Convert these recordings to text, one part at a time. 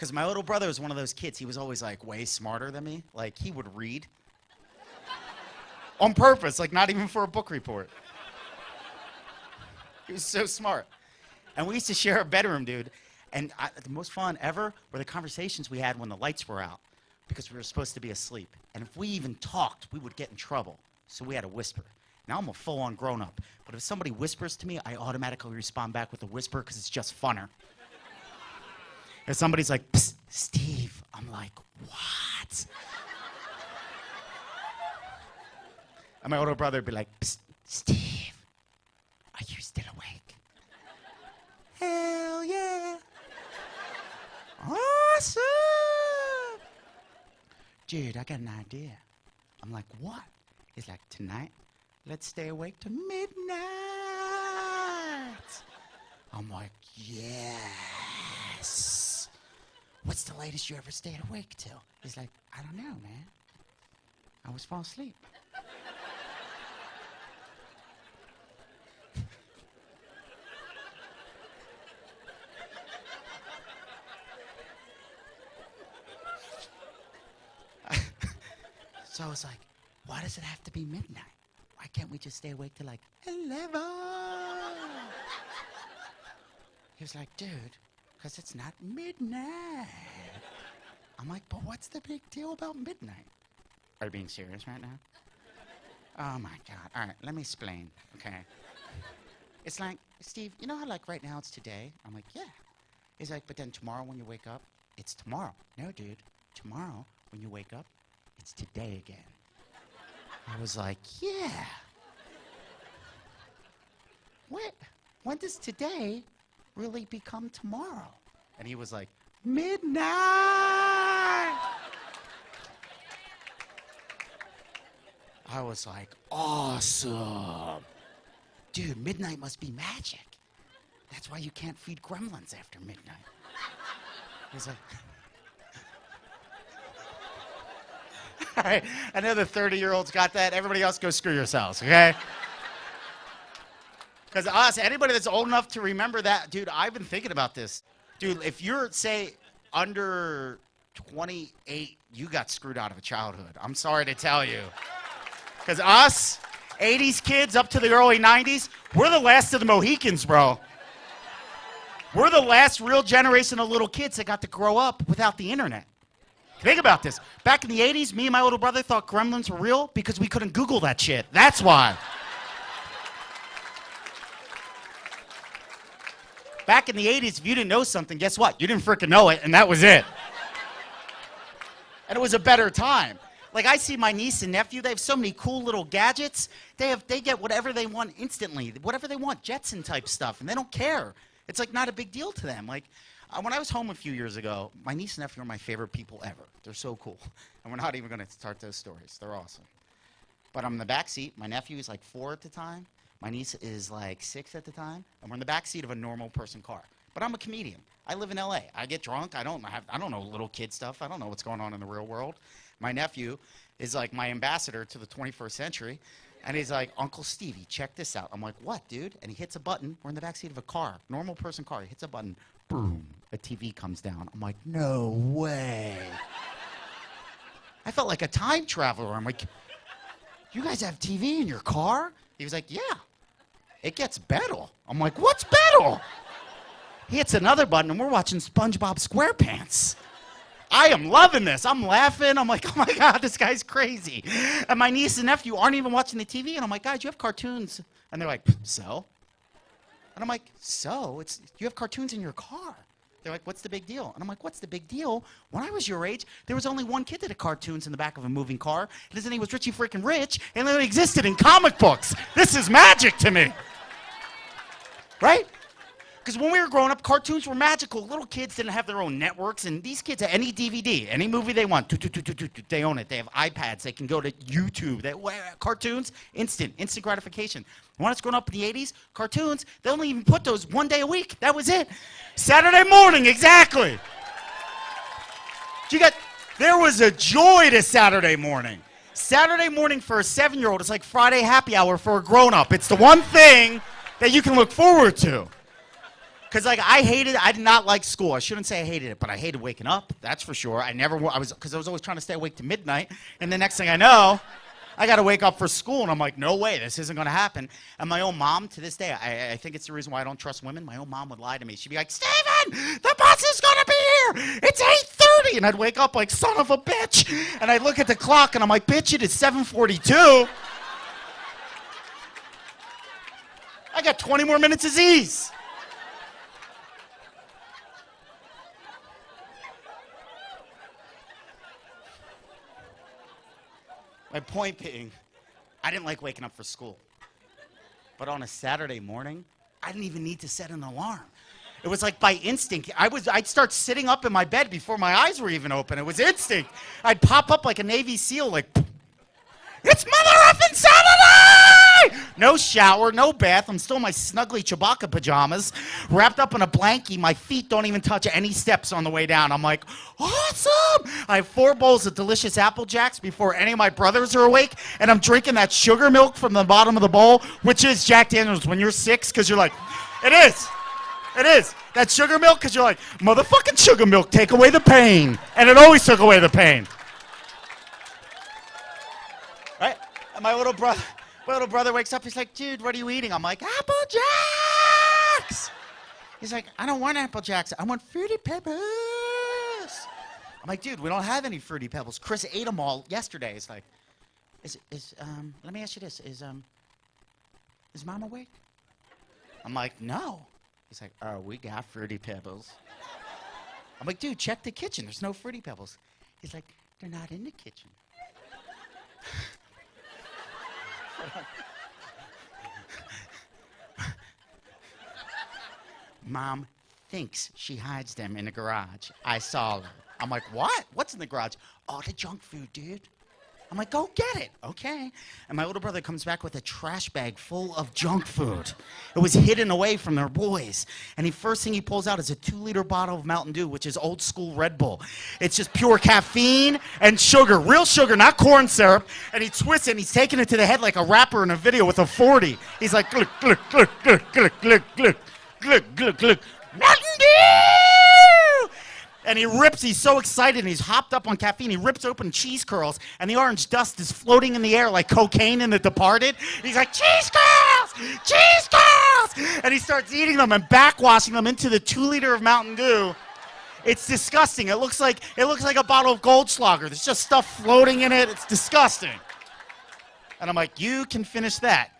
Because my little brother was one of those kids. He was always like way smarter than me. Like he would read on purpose, like not even for a book report. He was so smart. And we used to share a bedroom, dude. And the most fun ever were the conversations we had when the lights were out because we were supposed to be asleep. And if we even talked, we would get in trouble. So we had to whisper. Now I'm a full-on grown-up. But if somebody whispers to me, I automatically respond back with a whisper because it's just funner. If somebody's like, "Psst, Steve," I'm like, "What?" And my older brother would be like, "Psst, Steve, are you still awake?" Hell yeah. Awesome. Dude, I got an idea. I'm like, "What?" He's like, "Tonight, let's stay awake till midnight." I'm like, "Yes. What's the latest you ever stayed awake till?" He's like, "I don't know, man. I always fall asleep." So I was like, why does it have to be midnight? Why can't we just stay awake till like 11? He was like, "Dude, because it's not midnight." I'm like, "But what's the big deal about midnight?" Are you being serious right now? Oh my God. All right, let me explain, okay? It's like, "Steve, you know how like right now it's today?" I'm like, "Yeah." He's like, "But then tomorrow when you wake up, it's tomorrow." No, dude. Tomorrow when you wake up, it's today again. I was like, "Yeah. When does today really become tomorrow?" And he was like, "Midnight." I was like, "Awesome. Dude, midnight must be magic. That's why you can't feed gremlins after midnight." He's like, all right, I know the 30-year-olds got that. Everybody else go screw yourselves, okay? Because us, anybody that's old enough to remember that, dude, I've been thinking about this. Dude, if you're, say, under 28, you got screwed out of a childhood. I'm sorry to tell you. Because us, 80s kids up to the early 90s, we're the last of the Mohicans, bro. We're the last real generation of little kids that got to grow up without the internet. Think about this. Back in the 80s, me and my little brother thought gremlins were real because we couldn't Google that shit. That's why. Back in the 80s, if you didn't know something, guess what? You didn't freaking know it, and that was it. And it was a better time. Like, I see my niece and nephew, they have so many cool little gadgets. They get whatever they want instantly, whatever they want, Jetson-type stuff, and they don't care. It's, like, not a big deal to them. Like, when I was home a few years ago, my niece and nephew are my favorite people ever. They're so cool. And we're not even going to start those stories. They're awesome. But I'm in the back seat. My nephew is like 4 at the time. My niece is like 6 at the time. And we're in the back seat of a normal person car. But I'm a comedian. I live in L.A. I get drunk. I don't know little kid stuff. I don't know what's going on in the real world. My nephew is like my ambassador to the 21st century. And he's like, "Uncle Stevie, check this out." I'm like, "What, dude?" And he hits a button. We're in the back seat of a car, normal person car. He hits a button. Boom. A TV comes down. I'm like, "No way." I felt like a time traveler. I'm like, "You guys have TV in your car?" He was like, "Yeah. It gets better." I'm like, "What's better?" He hits another button, and we're watching SpongeBob SquarePants. I am loving this. I'm laughing. I'm like, "Oh my God, this guy's crazy." And my niece and nephew aren't even watching the TV. And I'm like, "Guys, you have cartoons." And they're like, "So?" And I'm like, "So? You have cartoons in your car." They're like, "What's the big deal?" And I'm like, "What's the big deal? When I was your age, there was only one kid that had cartoons in the back of a moving car. And his name was Richie freaking Rich, and they existed in comic books. This is magic to me." Right? Because when we were growing up, cartoons were magical. Little kids didn't have their own networks, and these kids have any DVD, any movie they want, they own it. They have iPads. They can go to YouTube. Cartoons, instant gratification. When I was growing up in the 80s, cartoons, they only even put those 1 day a week. That was it. Saturday morning, exactly. There was a joy to Saturday morning. Saturday morning for a 7-year-old is like Friday happy hour for a grown-up. It's the one thing that you can look forward to. Because like I did not like school. I shouldn't say I hated it, but I hated waking up. That's for sure. Because I was always trying to stay awake to midnight, and the next thing I know, I got to wake up for school, and I'm like, no way, this isn't going to happen. And my own mom, to this day, I think it's the reason why I don't trust women. My own mom would lie to me. She'd be like, Steven, the bus is going to be here. It's 8:30. And I'd wake up like, son of a bitch. And I'd look at the clock, and I'm like, bitch, it is 7:42. I got 20 more minutes of Z's. My point being, I didn't like waking up for school. But on a Saturday morning, I didn't even need to set an alarm. It was like by instinct. I'd start sitting up in my bed before my eyes were even open. It was instinct. I'd pop up like a Navy SEAL, like, it's mother effing Saturday! No shower, no bath. I'm still in my snuggly Chewbacca pajamas, wrapped up in a blankie. My feet don't even touch any steps on the way down. I'm like, awesome! I have 4 bowls of delicious Apple Jacks before any of my brothers are awake, and I'm drinking that sugar milk from the bottom of the bowl, which is Jack Daniels when you're 6, because you're like, it is. It is. That sugar milk, because you're like, motherfucking sugar milk, take away the pain. And it always took away the pain. Right? And my little brother wakes up, he's like, dude, what are you eating? I'm like, Apple Jacks! He's like, I don't want Apple Jacks, I want Fruity Pebbles. I'm like, dude, we don't have any Fruity Pebbles. Chris ate them all yesterday. It's like, let me ask you this, is Mom awake? I'm like, no. He's like, oh, we got Fruity Pebbles. I'm like, dude, check the kitchen, there's no Fruity Pebbles. He's like, they're not in the kitchen. Mom thinks she hides them in the garage. I saw her. I'm like, what? What's in the garage? Oh, the junk food, dude. I'm like, go get it. Okay. And my little brother comes back with a trash bag full of junk food. It was hidden away from their boys. And the first thing he pulls out is a 2-liter bottle of Mountain Dew, which is old school Red Bull. It's just pure caffeine and sugar. Real sugar, not corn syrup. And he twists it and he's taking it to the head like a rapper in a video with a 40. He's like, gluk, gluk, gluk, gluk, gluk, gluk, gluk, gluk, gluk, gluk. Mountain Dew! And he rips, he's so excited, and he's hopped up on caffeine. He rips open cheese curls, and the orange dust is floating in the air like cocaine in The Departed. He's like, cheese curls! Cheese curls! And he starts eating them and backwashing them into the 2-liter of Mountain Dew. It's disgusting. It looks like a bottle of Goldschlager. There's just stuff floating in it. It's disgusting. And I'm like, you can finish that.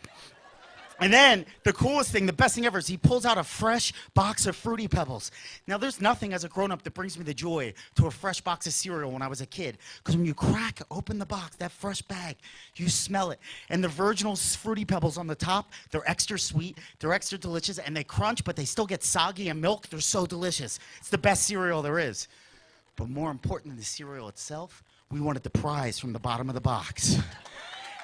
And then the coolest thing, the best thing ever, is he pulls out a fresh box of Fruity Pebbles. Now, there's nothing as a grown-up that brings me the joy to a fresh box of cereal when I was a kid. Because when you crack open the box, that fresh bag, you smell it. And the virginal Fruity Pebbles on the top, they're extra sweet, they're extra delicious, and they crunch, but they still get soggy and milk. They're so delicious. It's the best cereal there is. But more important than the cereal itself, we wanted the prize from the bottom of the box.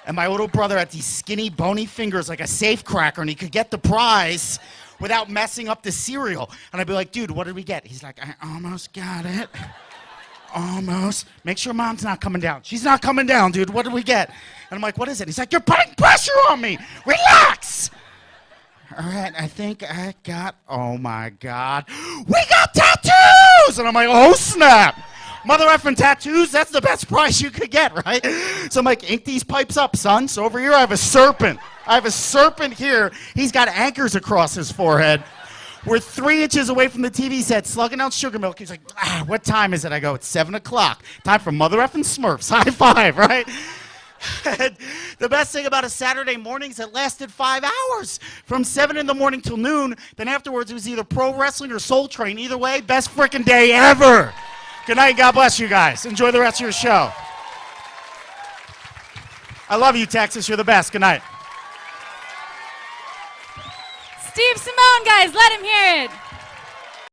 And my little brother had these skinny, bony fingers like a safe cracker, and he could get the prize without messing up the cereal. And I'd be like, dude, what did we get? He's like, I almost got it. Almost. Make sure Mom's not coming down. She's not coming down, dude. What did we get? And I'm like, what is it? He's like, you're putting pressure on me. Relax. All right, I think I got, oh my God. We got tattoos! And I'm like, oh snap. Mother effing tattoos, that's the best price you could get, right? So I'm like, ink these pipes up, son. So over here I have a serpent. I have a serpent here. He's got anchors across his forehead. We're 3 inches away from the TV set, slugging out sugar milk. He's like, what time is it? I go, it's 7 o'clock. Time for mother effing Smurfs. High five, right? The best thing about a Saturday morning is it lasted 5 hours. From 7 in the morning till noon. Then afterwards it was either pro wrestling or Soul Train. Either way, best freaking day ever. Good night, God bless you guys. Enjoy the rest of your show. I love you, Texas. You're the best. Good night. Steve Simeone, guys, let him hear it.